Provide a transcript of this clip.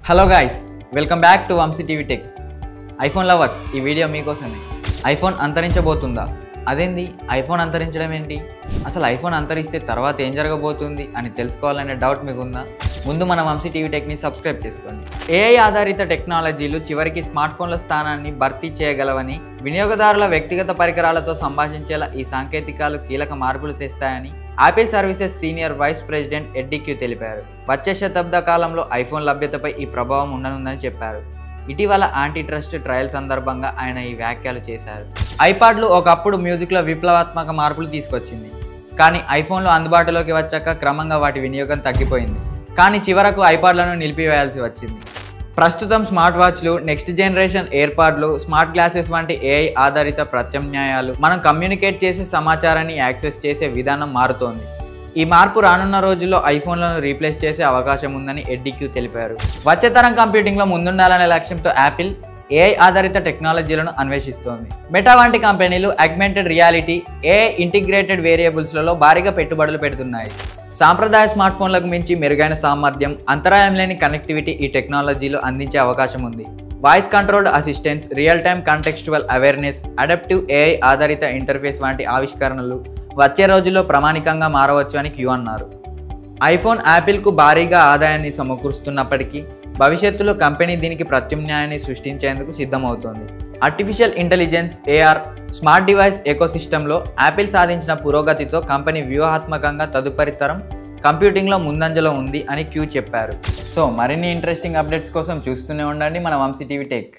Hello guys, welcome back to Vamshi TV tech. IPhone lovers, ఈ video మీకోసమే. IPhone అంతరించబోతుందా? అదేంది ఐఫోన్ అంతరించడం ఏంటి? అసలు ఐఫోన్ అంతరిస్తే తర్వాత ఏం జరగబోతుంది అని తెలుసుకోవాలనే డౌట్ మీకుందా? ముందు మన వంశీ టీవీ టెక్ని సబ్స్క్రైబ్ చేసుకోండి. ఏఐ ఆధారిత టెక్నాలజీలు చివరికి స్మార్ట్ ఫోన్ల స్థానాన్ని భర్తీ చేయగలవని, వినియోగదారుల వ్యక్తిగత పరికరాలతో సంభాషించేలా ఈ సాంకేతికాలు కీలక మార్పులు తెస్తాయని Apple services senior vice president Eddy Cue తెలిపారు. వచ్చే శతాబ్ద కాలంలో ఐఫోన్ లభ్యతపై ఈ ప్రభావం ఉండనుందని చెప్పారు. ఇటీవల యాంటీ ట్రస్ట్ ట్రయల్ సందర్భంగా ఆయన ఈ వ్యాఖ్యలు చేశారు. ఐపాడ్లు ఒకప్పుడు మ్యూజిక్లో విప్లవాత్మక మార్పులు తీసుకొచ్చింది. కానీ ఐఫోన్లు అందుబాటులోకి వచ్చాక క్రమంగా వాటి వినియోగం తగ్గిపోయింది. కానీ చివరకు ఐపాడ్లను నిలిపివేయాల్సి వచ్చింది. ప్రస్తుతం స్మార్ట్ వాచ్లు, నెక్స్ట్ జనరేషన్ ఎయిర్పాడ్లు, స్మార్ట్ గ్లాసెస్ వంటి ఏఐ ఆధారిత ప్రత్యామ్నాయాలు మనం కమ్యూనికేట్ చేసే సమాచారాన్ని యాక్సెస్ చేసే విధానం మారుతోంది. ఈ మార్పు రానున్న రోజుల్లో ఐఫోన్లను రీప్లేస్ చేసే అవకాశం ఉందని ఎడ్డీ క్యూ తెలిపారు. వచ్చే తరం కంప్యూటింగ్లో ముందుండాలనే లక్ష్యంతో యాపిల్ ఏఐ ఆధారిత టెక్నాలజీలను అన్వేషిస్తోంది. మెటా వంటి కంపెనీలు ఆగ్మెంటెడ్ రియాలిటీ, ఏఐ ఇంటిగ్రేటెడ్ వేరియబుల్స్లలో భారీగా పెట్టుబడులు పెడుతున్నాయి. సాంప్రదాయ స్మార్ట్ ఫోన్లకు మించి మెరుగైన సామర్థ్యం, అంతరాయం లేని కనెక్టివిటీ ఈ టెక్నాలజీలు అందించే అవకాశం ఉంది. Voice controlled assistance, real time contextual awareness, adaptive AI ఆధారిత ఇంటర్ఫేస్ వంటి ఆవిష్కరణలు వచ్చే రోజుల్లో ప్రామాణికంగా మారవచ్చు అని క్యూ అన్నారు. ఐఫోన్ యాపిల్కు భారీగా ఆదాయాన్ని సమకూరుస్తున్నప్పటికీ భవిష్యత్తులో కంపెనీ దీనికి ప్రత్యామ్నాయాన్ని సృష్టించేందుకు సిద్ధమవుతోంది. Artificial intelligence, AR, smart device ఎకోసిస్టంలో యాపిల్ సాధించిన పురోగతితో కంపెనీ వ్యూహాత్మకంగా తదుపరి తరం కంప్యూటింగ్లో ముందంజలో ఉంది అని క్యూ చెప్పారు. సో మరిన్ని ఇంట్రెస్టింగ్ అప్డేట్స్ కోసం చూస్తూనే ఉండండి మన వంశీ టీవీ టెక్.